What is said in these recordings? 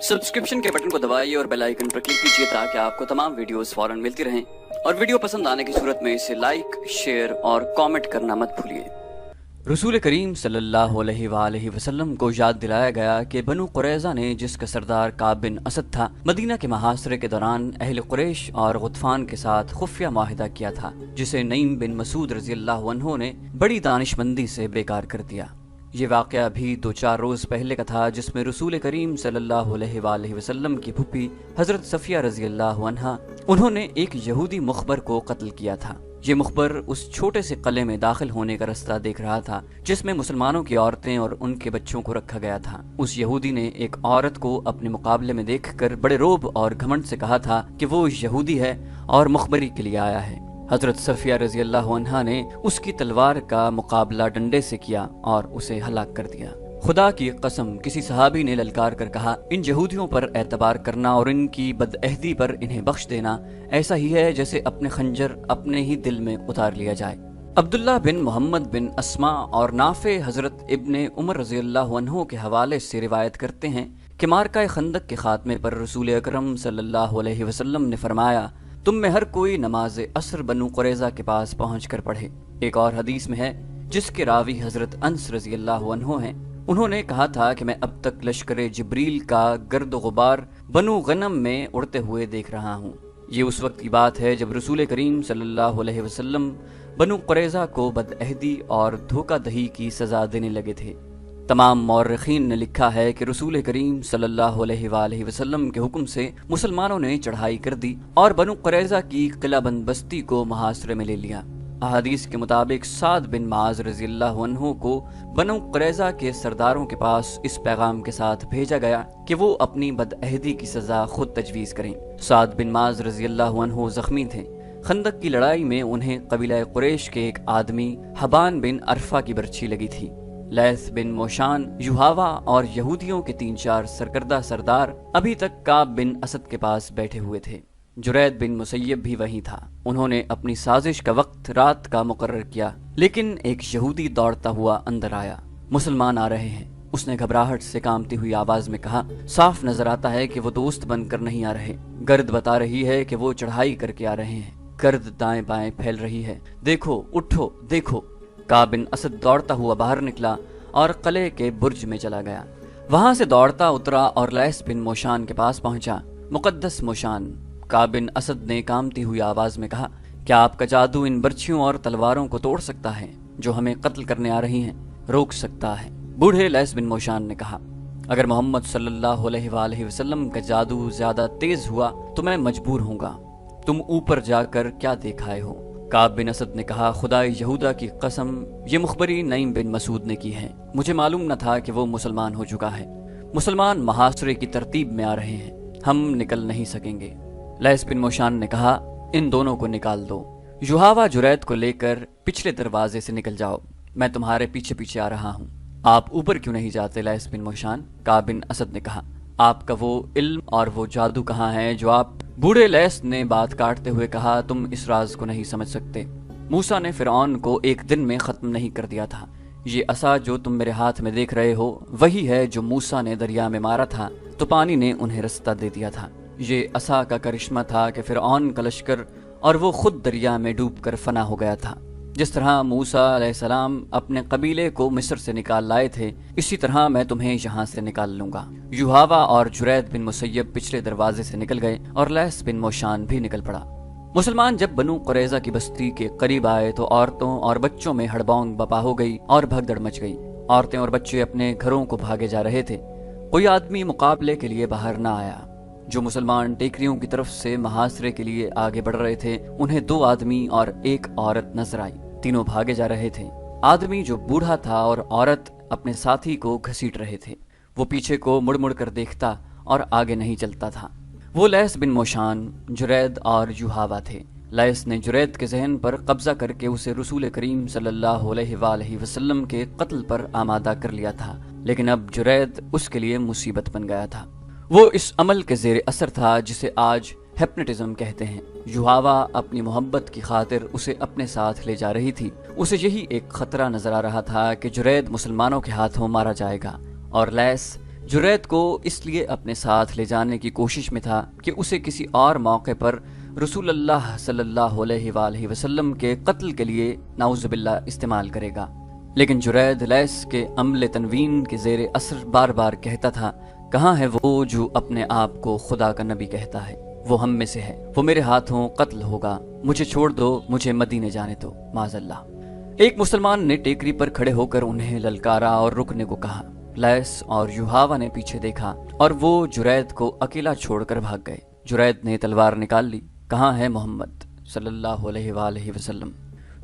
Subscription के button को दबाइए और बेल आइकन पर क्लिक कीजिए ताकि आपको तमाम वीडियोस फौरन मिलती रहें और वीडियो पसंद आने की सूरत में इसे लाइक, शेयर और कमेंट करना मत भूलिए। रसूल करीम सल्लल्लाहु अलैहि वसल्लम को याद दिलाया गया कि बनु कुरैज़ा ने, जिसका सरदार काब बिन असद था, मदीना के मुहासरे के दौरान अहले कुरैश और गुतफान के साथ खुफिया माहिदा किया था, जिसे नईम बिन मसूद रज़ी अल्लाह अन्हु ने बड़ी दानिशमंदी से बेकार कर दिया। ये वाक़या भी 2-4 रोज़ पहले का था, जिसमें रसूल करीम सल्लल्लाहु अलैहि वसल्लम की फूफी हज़रत सफ़िया रज़ी अल्लाह अन्हा उन्होंने एक यहूदी मुखबर को कत्ल किया था। ये मुखबर उस छोटे से कले में दाखिल होने का रास्ता देख रहा था जिसमें मुसलमानों की औरतें और उनके बच्चों को रखा गया था। उस यहूदी ने एक औरत को अपने मुकाबले में देखकर बड़े रोब और घमंड से कहा था कि वो यहूदी है और मुखबरी के लिए आया है। हजरत सफिया रजी अल्लाह अन्हा ने उसकी तलवार का मुकाबला डंडे से किया और उसे हलाक कर दिया। खुदा की कसम, किसी सहाबी ने ललकार कर कहा, इन यहूदियों पर एतबार करना और इनकी बदअहदी पर इन्हें बख्श देना ऐसा ही है जैसे अपने खंजर अपने ही दिल में उतार लिया जाए। अब्दुल्लाह बिन मोहम्मद बिन अस्मा और नाफे हजरत इब्ने उमर रज़ी अल्लाह अन्हु के हवाले से रिवायत करते हैं कि मारका खंदक के खात्मे पर रसूल अकरम सल्लल्लाहु अलैहि वसल्लम ने फरमाया, तुम में हर कोई नमाज असर बनु कुरैज़ा के पास पहुँच कर पढ़े। एक और हदीस में है, जिसके रावी हजरत अनस रज़ी अल्लाह अन्हु हैं, उन्होंने कहा था कि मैं अब तक लश्कर जिब्रील का गर्द गुबार बनु गनम में उड़ते हुए देख रहा हूँ। ये उस वक्त की बात है जब रसूल करीम सल्लल्लाहु अलैहि वसल्लम बनु कुरैज़ा को बदअहदी और धोखाधही की सजा देने लगे थे। तमाम मौर्रिखीन ने लिखा है कि रसूल करीम सल्लल्लाहु अलैहि वसल्लम के हुक्म से मुसलमानों ने चढ़ाई कर दी और बनु कुरैज़ा की किलाबंद बस्ती को मुहासरे में ले लिया। अहादीस के मुताबिक साद बिन माज रज़ी अल्लाह अन्हु को बनु कुरैज़ा के सरदारों के पास इस पैगाम के साथ भेजा गया कि वो अपनी बदअहदी की सजा खुद तजवीज़ करें। साद बिन माज रज़ी अल्लाह अन्हु जख्मी थे। खंदक की लड़ाई में उन्हें कबीला कुरैश के एक आदमी हबान बिन अरफा की बर्छी लगी थी। लैथ बिन मोशान, युहावा और यहूदियों के 3-4 सरकर्दा सरदार अभी तक काब बिन असद के पास बैठे हुए थे। जुरैद बिन मुसय्यब भी वहीं था। उन्होंने अपनी साजिश का वक्त रात का मुकर्रर किया, लेकिन एक यहूदी दौड़ता हुआ अंदर आया। मुसलमान आ रहे हैं, उसने घबराहट से कांपती हुई आवाज में कहा, साफ नजर आता है कि वो दोस्त बनकर नहीं आ रहे। गर्द बता रही है कि वो चढ़ाई करके आ रहे हैं। गर्द दाएं बाएं फैल रही है। देखो, उठो, देखो। काब बिन असद दौड़ता हुआ बाहर निकला और किले के बुर्ज में चला गया। वहां से दौड़ता उतरा और लैस बिन मोशान के पास पहुंचा। मुकद्दस मोशान, काब बिन असद ने कांपती हुई आवाज में कहा, क्या आपका जादू इन बर्छियों और तलवारों को तोड़ सकता है जो हमें कत्ल करने आ रही हैं? रोक सकता है। बूढ़े लैस बिन मोशान ने कहा, अगर मोहम्मद सल्लल्लाहु अलैहि वसल्लम का जादू ज्यादा तेज हुआ तो मैं मजबूर हूँगा। तुम ऊपर जाकर क्या देख आए हो? काब बिन असद ने कहा, खुदा यहूदा की कसम, ये मुखबरी नईम बिन मसूद ने की है। मुझे मालूम न था कि वो मुसलमान हो चुका है। मुसलमान मुहासरे की तरतीब में आ रहे हैं, हम निकल नहीं सकेंगे। लैस बिन मोशान ने कहा, इन दोनों को निकाल दो। युहावा जुरैद को लेकर पिछले दरवाजे से निकल जाओ, मैं तुम्हारे पीछे पीछे आ रहा हूँ। आप ऊपर क्यों नहीं जाते लैस बिन मोशान? काब बिन असद ने कहा, आपका वो इल्म और वो जादू कहाँ है जो आप? बूढ़े लैस ने बात काटते हुए कहा, तुम इस राज को नहीं समझ सकते। मूसा ने फिरौन को एक दिन में खत्म नहीं कर दिया था। ये असा जो तुम मेरे हाथ में देख रहे हो वही है जो मूसा ने दरिया में मारा था तो पानी ने उन्हें रास्ता दे दिया था। ये असा का करिश्मा था कि फिरौन का लश्कर और वो खुद दरिया में डूबकर फना हो गया था। जिस तरह मूसा अलैहिस्सलाम अपने कबीले को मिस्र से निकाल लाए थे, इसी तरह मैं तुम्हें यहाँ से निकाल लूंगा। युहावा और जुरैद बिन मुसय्यब पिछले दरवाजे से निकल गए और लैस बिन मोशान भी निकल पड़ा। मुसलमान जब बनु कुरैज़ा की बस्ती के करीब आए तो औरतों और बच्चों में हड़बौंग बपा हो गई और भगदड़ मच गई। औरतें और बच्चे अपने घरों को भागे जा रहे थे। कोई आदमी मुकाबले के लिए बाहर न आया। जो मुसलमान टेकरियों की तरफ से मुहासरे के लिए आगे बढ़ रहे थे, उन्हें 2 आदमी और 1 औरत नजर आई। तीनों भागे जा रहे थे। आदमी जो बूढ़ा था और औरत अपने साथी को घसीट रहे थे। वो पीछे को मुड़ मुड़ कर देखता और आगे नहीं चलता था। वो लैस बिन मोशान, जुरैद और युहावा थे। लैस ने जुरैद के जहन पर कब्जा करके उसे रसूल करीम सल्लल्लाहु अलैहि वसल्लम के कत्ल पर आमादा कर लिया था, लेकिन अब जुरैद उसके लिए मुसीबत बन गया था। वो इस अमल के जेर असर था जिसे आज हिप्नोटिज्म कहते हैं। युहावा अपनी मोहब्बत की खातिर उसे अपने साथ ले जा रही थी। उसे यही एक खतरा नजर आ रहा था कि जुरैद मुसलमानों के हाथों मारा जाएगा और लैस جرید کو اس لیے اپنے ساتھ لے جانے کی کوشش میں تھا کہ اسے کسی اور موقع پر رسول اللہ صلی اللہ علیہ وآلہ وسلم کے قتل کے لیے نعوذ باللہ استعمال کرے گا، لیکن جرید لیس کے عمل تنوین کے زیر اثر بار بار کہتا تھا، کہاں ہے وہ جو اپنے آپ کو خدا کا نبی کہتا ہے؟ وہ ہم میں سے ہے، وہ میرے ہاتھوں قتل ہوگا، مجھے چھوڑ دو، مجھے مدینے جانے دو، معاذ اللہ۔ ایک مسلمان نے ٹیکری پر کھڑے ہو کر انہیں للکارا اور رکنے کو کہا۔ لیس اور یوحاوا نے پیچھے دیکھا اور وہ جرید کو اکیلا چھوڑ کر بھاگ گئے۔ جرید نے تلوار نکال لی، کہاں ہے محمد صلی اللہ علیہ وآلہ وسلم؟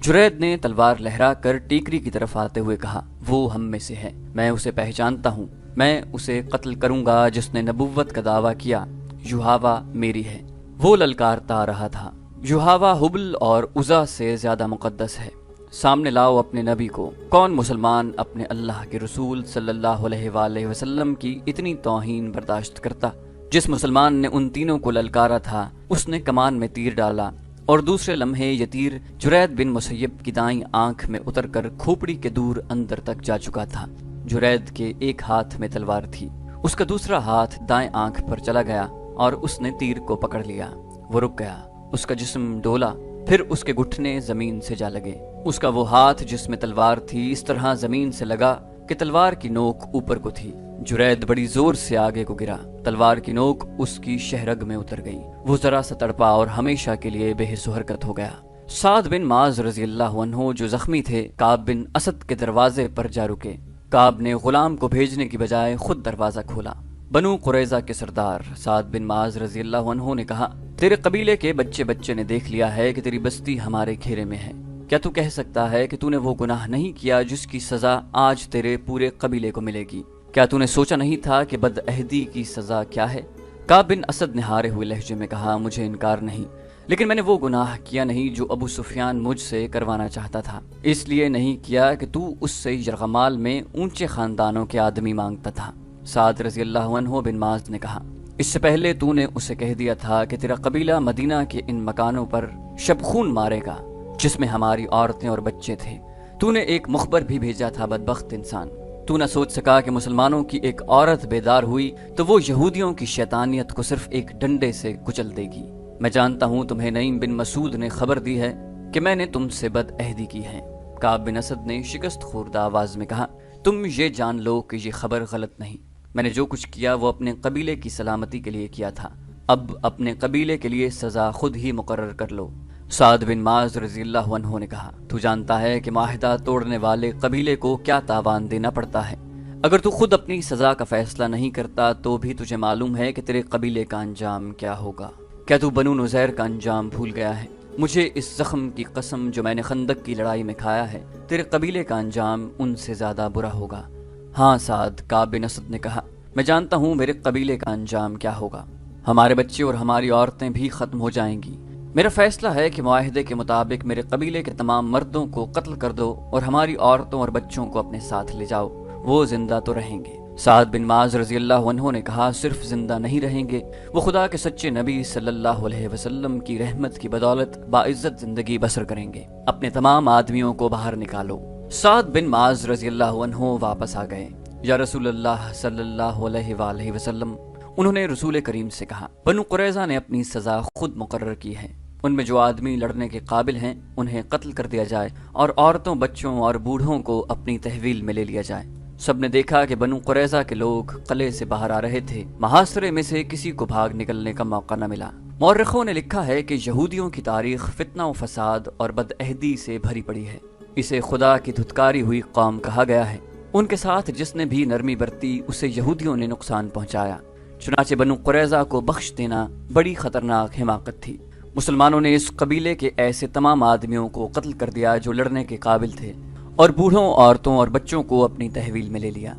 جرید نے تلوار لہرا کر ٹیکری کی طرف آتے ہوئے کہا، وہ ہم میں سے ہے، میں اسے پہچانتا ہوں، میں اسے قتل کروں گا جس نے نبوت کا دعویٰ کیا، یوحاوا میری ہے۔ وہ للکارتا آ رہا تھا، یوحاوا ہبل اور عزا سے زیادہ مقدس ہے، سامنے لاؤ اپنے نبی کو۔ کون مسلمان اپنے اللہ کے رسول صلی اللہ علیہ وآلہ وسلم کی اتنی توہین برداشت کرتا؟ جس مسلمان نے ان تینوں کو للکارا تھا اس نے کمان میں تیر ڈالا اور دوسرے لمحے یہ تیر جرید بن مسیب کی دائیں آنکھ میں اتر کر کھوپڑی کے دور اندر تک جا چکا تھا۔ جرید کے ایک ہاتھ میں تلوار تھی، اس کا دوسرا ہاتھ دائیں آنکھ پر چلا گیا اور اس نے تیر کو پکڑ لیا۔ وہ رک گیا، اس کا جسم ڈولا، پھر اس کے گھٹنے زمین سے جا لگے۔ اس کا وہ ہاتھ جس میں تلوار تھی اس طرح زمین سے لگا کہ تلوار کی نوک اوپر کو تھی۔ جرید بڑی زور سے آگے کو گرا، تلوار کی نوک اس کی شہرگ میں اتر گئی، وہ ذرا سا تڑپا اور ہمیشہ کے لیے بے حس و حرکت ہو گیا۔ سعد بن معاذ رضی اللہ عنہ جو زخمی تھے کعب بن اسد کے دروازے پر جا رکے۔ کعب نے غلام کو بھیجنے کی بجائے خود دروازہ کھولا۔ بنو قریظہ کے سردار سعد بن معاذ رضی اللہ عنہ نے کہا، تیرے قبیلے کے بچے نے دیکھ لیا ہے کہ تیری بستی ہمارے گھیرے میں ہے، کیا تو کہہ سکتا ہے کہ تو نے وہ گناہ نہیں کیا جس کی سزا آج تیرے پورے قبیلے کو ملے گی؟ کیا تو نے سوچا نہیں تھا کہ بد عہدی کی سزا کیا ہے؟ کعب بن اسد نے ہارے ہوئے لہجے میں کہا، مجھے انکار نہیں، لیکن میں نے وہ گناہ کیا نہیں جو ابو سفیان مجھ سے کروانا چاہتا تھا، اس لیے نہیں کیا کہ تو اس سے یرغمال میں اونچے خاندانوں کے آدمی مانگتا تھا۔ سعد رضی اللہ عنہ بن معاذ نے کہا، اس سے پہلے تو نے اسے کہہ دیا تھا کہ تیرا قبیلہ مدینہ کے ان مکانوں پر شب خون مارے گا جس میں ہماری عورتیں اور بچے تھے۔ تو نے ایک مخبر بھی بھیجا تھا، بدبخت انسان، تو نہ سوچ سکا کہ مسلمانوں کی ایک عورت بیدار ہوئی تو وہ یہودیوں کی شیطانیت کو صرف ایک ڈنڈے سے کچل دے گی۔ میں جانتا ہوں تمہیں نعیم بن مسعود نے خبر دی ہے کہ میں نے تم سے بد عہدی کی ہے۔ کعب بن اسد نے شکست خوردہ آواز میں کہا، تم یہ جان لو کہ یہ خبر غلط نہیں، میں نے جو کچھ کیا وہ اپنے قبیلے کی سلامتی کے لیے کیا تھا، اب اپنے قبیلے کے لیے سزا خود ہی مقرر کر لو۔ سعد بن معاذ رضی اللہ عنہ نے کہا، تو جانتا ہے کہ معاہدہ توڑنے والے قبیلے کو کیا تاوان دینا پڑتا ہے؟ اگر تو خود اپنی سزا کا فیصلہ نہیں کرتا تو بھی تجھے معلوم ہے کہ تیرے قبیلے کا انجام کیا ہوگا۔ کیا تو بنو نذیر کا انجام بھول گیا ہے؟ مجھے اس زخم کی قسم جو میں نے خندق کی لڑائی میں کھایا ہے، تیرے قبیلے کا انجام ان سے زیادہ برا ہوگا۔ ہاں سعد، کعب بن اسد نے کہا، میں جانتا ہوں میرے قبیلے کا انجام کیا ہوگا، ہمارے بچے اور ہماری عورتیں بھی ختم ہو جائیں گی۔ میرا فیصلہ ہے کہ معاہدے کے مطابق میرے قبیلے کے تمام مردوں کو قتل کر دو اور ہماری عورتوں اور بچوں کو اپنے ساتھ لے جاؤ، وہ زندہ تو رہیں گے۔ سعد بن معاذ رضی اللہ عنہ نے کہا، صرف زندہ نہیں رہیں گے، وہ خدا کے سچے نبی صلی اللہ علیہ وسلم کی رحمت کی بدولت باعزت زندگی بسر کریں گے، اپنے تمام آدمیوں کو باہر نکالو۔ سعد بن معاذ رضی اللہ عنہ واپس آ گئے۔ یا رسول اللہ صلی اللہ علیہ وآلہ وسلم، انہوں نے رسول کریم سے کہا، بنو قریظہ نے اپنی سزا خود مقرر کی ہے، ان میں جو آدمی لڑنے کے قابل ہیں انہیں قتل کر دیا جائے اور عورتوں، بچوں اور بوڑھوں کو اپنی تحویل میں لے لیا جائے۔ سب نے دیکھا کہ بنو قریظہ کے لوگ قلعے سے باہر آ رہے تھے، محاصرے میں سے کسی کو بھاگ نکلنے کا موقع نہ ملا۔ مورخوں نے لکھا ہے کہ یہودیوں کی تاریخ فتنہ و فساد اور بد عہدی سے بھری پڑی ہے، اسے خدا کی دھتکاری ہوئی قوم کہا گیا ہے۔ ان کے ساتھ جس نے بھی نرمی برتی اسے یہودیوں نے نقصان پہنچایا، چنانچہ بنو قریظہ کو بخش دینا بڑی خطرناک حماقت تھی۔ مسلمانوں نے اس قبیلے کے ایسے تمام آدمیوں کو قتل کر دیا جو لڑنے کے قابل تھے اور بوڑھوں، عورتوں اور بچوں کو اپنی تحویل میں لے لیا۔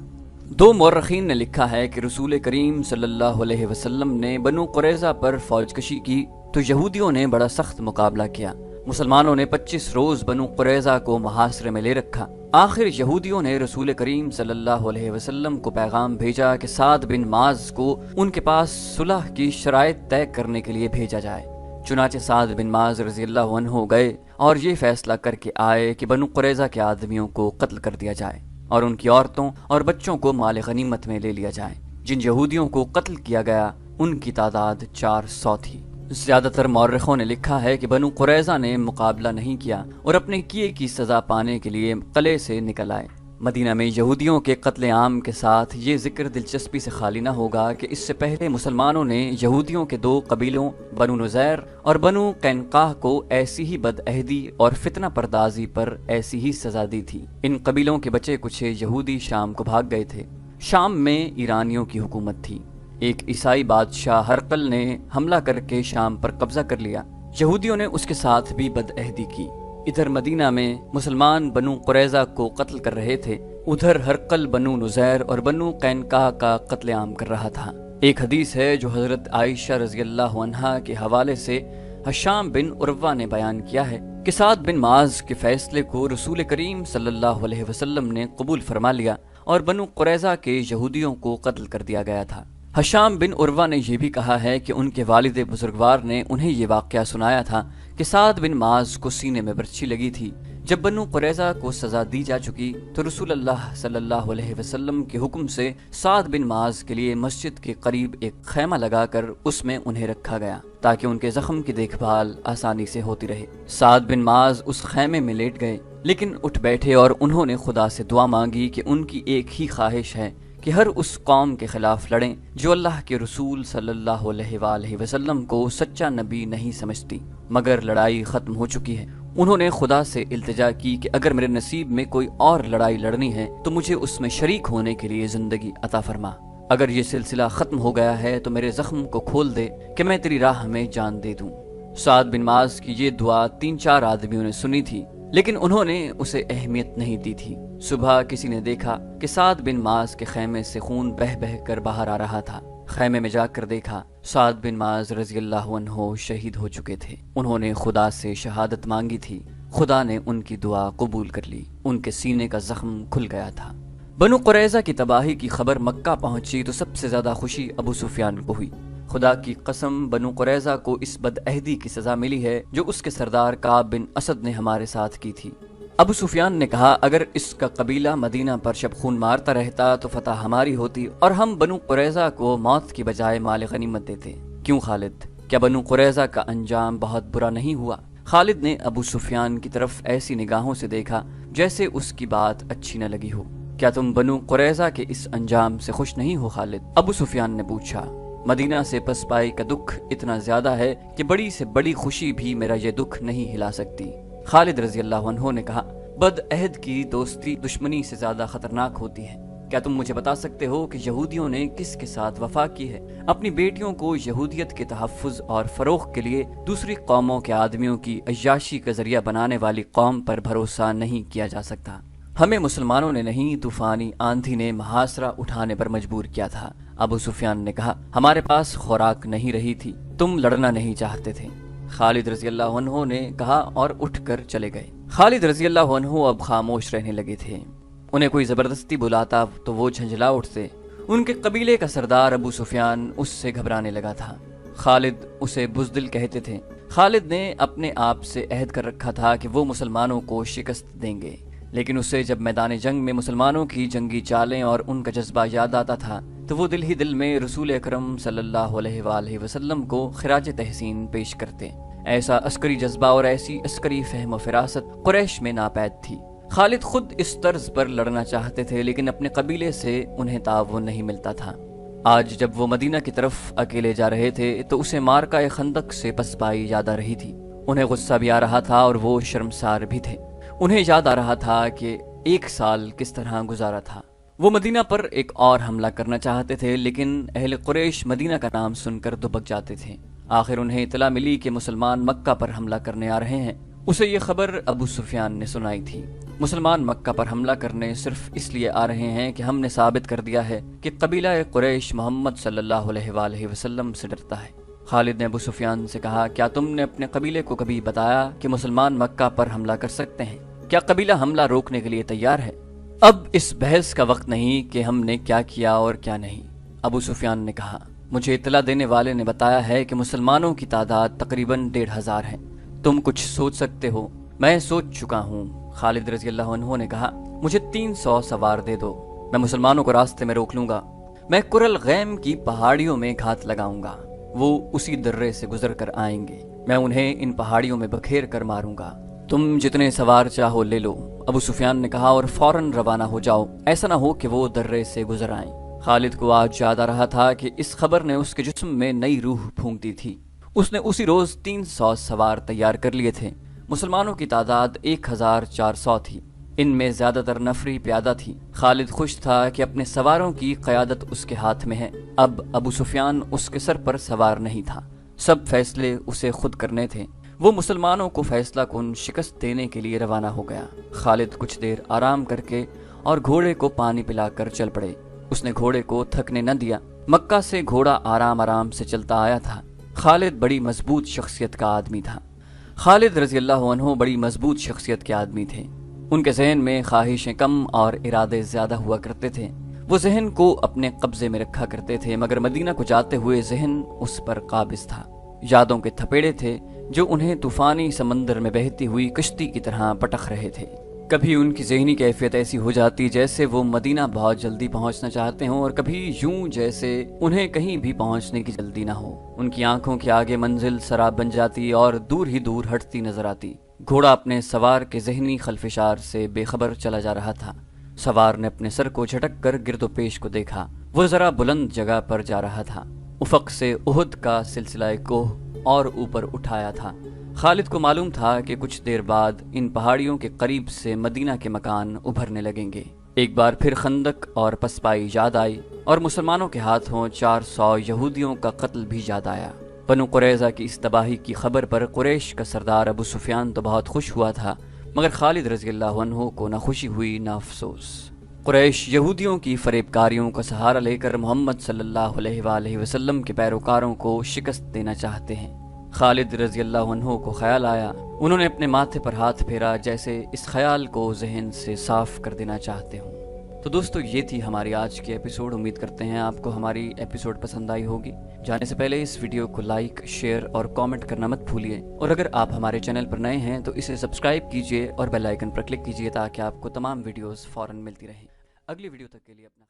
دو مورخین نے لکھا ہے کہ رسول کریم صلی اللہ علیہ وسلم نے بنو قریظہ پر فوج کشی کی تو یہودیوں نے بڑا سخت مقابلہ کیا۔ مسلمانوں نے 25 روز بنو قریظہ کو محاصرے میں لے رکھا۔ آخر یہودیوں نے رسول کریم صلی اللہ علیہ وسلم کو پیغام بھیجا کہ سعد بن معاذ کو ان کے پاس صلح کی شرائط طے کرنے کے لیے بھیجا جائے۔ چنانچہ سعد بن معاذ رضی اللہ عنہ گئے اور یہ فیصلہ کر کے آئے کہ بنو قریظہ کے آدمیوں کو قتل کر دیا جائے اور ان کی عورتوں اور بچوں کو مال غنیمت میں لے لیا جائے۔ जिन यहूदियों को कत्ल किया गया उनकी तादाद 400 थी। ज्यादातर मौरखों ने लिखा है कि बनु कुरैज़ा ने मुकाबला नहीं किया और अपने किए की सजा पाने के लिए किले से निकल आए। मदीना में यहूदियों के कत्ले आम के साथ ये जिक्र दिलचस्पी से खाली न होगा कि इससे पहले मुसलमानों ने यहूदियों के 2 कबीलों बनु नुज़ैर और बनु कैनकाह को ऐसी ही बदअहदी और फितना परदाजी पर ऐसी ही सजा दी थी। इन कबीलों के बचे कुछ यहूदी शाम को भाग गए थे। शाम में ईरानियों की हुकूमत थी। एक ईसाई बादशाह हरकल ने हमला करके शाम पर कब्जा कर लिया। यहूदियों ने उसके साथ भी बदअहदी की। इधर मदीना में मुसलमान बनु कुरैज़ा को कत्ल कर रहे थे, उधर हरकल बनु नुज़ैर और बनु कैनकाह का कत्लेआम कर रहा था। एक हदीस है जो हजरत आयशा रज़ियल्लाहु अन्हा के हवाले से हशाम बिन उर्वा ने बयान किया है कि साद बिन माज के फैसले को रसूल करीम सल्लल्लाहु अलैहि वसल्लम ने कबूल फरमा लिया और बनु कुरैज़ा के यहूदियों को कत्ल कर दिया गया था। हशाम बिन उर्वा ने यह भी कहा है कि उनके वालिद बुजुर्गवार ने उन्हें ये वाक़या सुनाया था कि साद बिन माज को सीने में बर्छी लगी थी। जब बनु कुरैज़ा को सजा दी जा चुकी तो रसूलुल्लाह सल्लल्लाहु अलैहि वसल्लम के हुक्म से साद बिन माज के लिए मस्जिद के करीब एक खैमा लगाकर उसमें उन्हें रखा गया ताकि उनके जख्म की देखभाल आसानी से होती रहे। साद बिन माज उस खैमे में लेट गए लेकिन उठ बैठे और उन्होंने खुदा से दुआ मांगी कि उनकी एक ही ख्वाहिश है कि हर उस कौम के खिलाफ लड़ें जो अल्लाह के रसूल सल्लल्लाहु अलैहि वसल्लम को सच्चा नबी नहीं समझती। मगर लड़ाई खत्म हो चुकी है। उन्होंने खुदा से इल्तिजा की कि अगर मेरे नसीब में कोई और लड़ाई लड़नी है तो मुझे उसमें शरीक होने के लिए जिंदगी अता फरमा। अगर ये सिलसिला खत्म हो गया है तो मेरे जख्म को खोल दे कि मैं तेरी राह में जान दे दूं। साद बिन माज की ये दुआ 3-4 आदमियों ने सुनी थी लेकिन उन्होंने उसे अहमियत नहीं दी थी। सुबह किसी ने देखा कि साद बिन माज के खैमे से खून बह बह कर बाहर आ रहा था। खैमे में जाकर देखा साद बिन माज रज़ियल्लाहु अन्हु शहीद हो चुके थे। उन्होंने खुदा से शहादत मांगी थी। खुदा ने उनकी दुआ कबूल कर ली। उनके सीने का जख्म खुल गया था। बनु कुरैज़ा की तबाही की खबर मक्का पहुंची तो सबसे ज्यादा खुशी अबू सुफियान को हुई। खुदा की कसम, बनु कुरैज़ा को इस बदअहदी की सजा मिली है जो उसके सरदार काब बिन असद ने हमारे साथ की थी। अबू सुफियान ने कहा, अगर इसका कबीला मदीना पर शब खून मारता रहता तो फतह हमारी होती और हम बनु कुरैज़ा को मौत की बजाय माल गनीमत देते। क्यों खालिद, क्या बनु कुरैज़ा का अंजाम बहुत बुरा नहीं हुआ? खालिद ने अबू सुफियान की तरफ ऐसी निगाहों से देखा जैसे उसकी बात अच्छी न लगी हो। क्या तुम बनु कुरैज़ा के इस अंजाम से खुश नहीं हो खालिद? अबू सुफियान ने पूछा। मदीना से पसपाई का दुख इतना ज्यादा है कि बड़ी से बड़ी खुशी भी मेरा ये दुख नहीं हिला सकती। खालिद रज़ियल्लाहु अन्हु ने कहा, बदअहद की दोस्ती दुश्मनी से ज्यादा खतरनाक होती है। क्या तुम मुझे बता सकते हो कि यहूदियों ने किसके साथ वफा की है? अपनी बेटियों को यहूदियत के तहफ़्फ़ुज़ और फरोख के लिए दूसरी कौमों के आदमियों की अय्याशी का जरिया बनाने वाली कौम पर भरोसा नहीं किया जा सकता। हमें मुसलमानों ने नहीं, तूफानी आंधी ने महासरा उठाने पर मजबूर किया था। अबू सुफियान ने कहा, हमारे पास खुराक नहीं रही थी, तुम लड़ना नहीं चाहते थे। खालिद रज़ियल्लाहु अन्हु ने कहा और उठकर चले गए। खालिद रज़ियल्लाहु अन्हु अब खामोश रहने लगे थे। उन्हें कोई जबरदस्ती बुलाता तो वो झंझला उठते। उनके कबीले का सरदार अबू सुफियान उससे घबराने लगा था। खालिद उसे बुज़दिल कहते थे। खालिद ने अपने आप से अहद कर रखा था कि वो मुसलमानों को शिकस्त देंगे, लेकिन उसे जब मैदान जंग में मुसलमानों की जंगी चालें और उनका जज्बा याद आता था तो वो दिल ही दिल में रसूल अकरम सल्लल्लाहु अलैहि वसल्लम को खिराज तहसीन पेश करते। ऐसा अस्करी जज्बा और ऐसी अस्करी फहम व फिरासत कुरैश में नापैद थी। खालिद खुद इस तर्ज पर लड़ना चाहते थे लेकिन अपने कबीले से उन्हें ताउन नहीं मिलता था। आज जब वो मदीना की तरफ अकेले जा रहे थे तो उसे मारका खंदक से पसपाई याद आ रही थी। उन्हें गुस्सा भी आ रहा था और वो शर्मसार भी थे। उन्हें याद आ रहा था कि 1 साल किस तरह गुजारा था। वो मदीना पर एक और हमला करना चाहते थे लेकिन अहले कुरैश मदीना का नाम सुनकर दुबक जाते थे। आखिर उन्हें इतला मिली कि मुसलमान मक्का पर हमला करने आ रहे हैं। उसे ये खबर अबू सुफियान ने सुनाई थी। मुसलमान मक्का पर हमला करने सिर्फ इसलिए आ रहे हैं कि हमने साबित कर दिया है कि कबीला कुरैश मोहम्मद सल्लल्लाहु अलैहि वसल्लम से डरता है। खालिद ने अबू सुफियान से कहा, क्या तुमने अपने कबीले को कभी बताया कि मुसलमान मक्का पर हमला कर सकते हैं? क्या कबीला हमला रोकने के लिए तैयार है? अब इस बहस का वक्त नहीं कि हमने क्या किया और क्या नहीं। अबू सुफियान ने कहा, मुझे इतला देने वाले ने बताया है कि मुसलमानों की तादाद तकरीबन 1,500 है। तुम कुछ सोच सकते हो? मैं सोच चुका हूँ। खालिद रज़ियल्लाहु अन्हु ने कहा, मुझे 300 सवार दे दो, मैं मुसलमानों को रास्ते में रोक लूंगा। मैं कुरल गैम की पहाड़ियों में घात लगाऊंगा, वो उसी दर्रे से गुजर कर आएंगे, मैं उन्हें इन पहाड़ियों में बखेर कर मारूंगा। तुम जितने सवार चाहो ले लो, अबू सुफियान ने कहा, और फौरन रवाना हो जाओ, ऐसा ना हो कि वो दर्रे से गुजर आएं। खालिद को आज याद आ रहा था कि इस खबर ने उसके जिस्म में नई रूह फूंक दी थी। उसने उसी रोज 300 सवार तैयार कर लिए थे। मुसलमानों की तादाद 1400 थी। इनमें ज्यादातर नफरी प्यादा थी। खालिद खुश था कि अपने सवारों की क़यादत उसके हाथ में है। अब अबू सुफियान उसके सर पर सवार नहीं था, सब फैसले उसे खुद करने थे। वो मुसलमानों को फैसला कुन शिकस्त देने के लिए रवाना हो गया। खालिद कुछ देर आराम करके और घोड़े को पानी पिलाकर चल पड़े। उसने घोड़े को थकने न दिया। मक्का से घोड़ा आराम आराम से चलता आया था। खालिद बड़ी मजबूत शख्सियत का आदमी था। खालिद रज़ी अल्लाह अन्हु बड़ी मजबूत शख्सियत के आदमी थे। उनके जहन में ख्वाहिशें कम और इरादे ज्यादा हुआ करते थे। वो जहन को अपने कब्जे में रखा करते थे, मगर मदीना को जाते हुए जहन उस पर काबिज था। यादों के थपेड़े थे जो उन्हें तूफानी समंदर में बहती हुई कश्ती की तरह पटक रहे थे। कभी उनकी ज़हनी कैफियत ऐसी हो जाती जैसे वो मदीना बहुत जल्दी पहुंचना चाहते हों, और कभी यूं जैसे उन्हें कहीं भी पहुंचने की जल्दी ना हो। उनकी आंखों के आगे मंजिल सराब बन जाती और दूर ही दूर हटती नजर आती। घोड़ा अपने सवार के ज़हनी खलफिशार से बेखबर चला जा रहा था। सवार ने अपने सर को झटक कर गिरदो पेश को देखा। वो जरा बुलंद जगह पर जा रहा था। उफक से उहद का सिलसिला कोह और ऊपर उठाया था। खालिद को मालूम था कि कुछ देर बाद इन पहाड़ियों के करीब से मदीना के मकान उभरने लगेंगे। एक बार फिर खंदक और पसपाई याद आई और मुसलमानों के हाथों 400 यहूदियों का कत्ल भी याद आया। बनु कुरैज़ा की इस तबाही की खबर पर कुरैश का सरदार अबू सुफियान तो बहुत खुश हुआ था, मगर खालिद रज़ी अल्लाह अन्हु को न खुशी हुई न अफसोस। कुरैश यहूदियों की फरेबकारियों का सहारा लेकर मोहम्मद सल्लल्लाहु अलैहि वसल्लम के पैरोकारों को शिकस्त देना चाहते हैं। खालिद रज़ी अल्लाह अन्हु को ख्याल आया। उन्होंने अपने माथे पर हाथ फेरा, जैसे इस ख्याल को जहन से साफ कर देना चाहते हों। तो दोस्तों, ये थी हमारी आज की एपिसोड। उम्मीद करते हैं आपको हमारी एपिसोड पसंद आई होगी। जाने से पहले इस वीडियो को लाइक, शेयर और कमेंट करना मत भूलिए, और अगर आप हमारे चैनल पर नए हैं तो इसे सब्सक्राइब कीजिए और बेल आइकन पर क्लिक कीजिए ताकि आपको तमाम वीडियोस फौरन मिलती रहें। अगली वीडियो तक के लिए अपना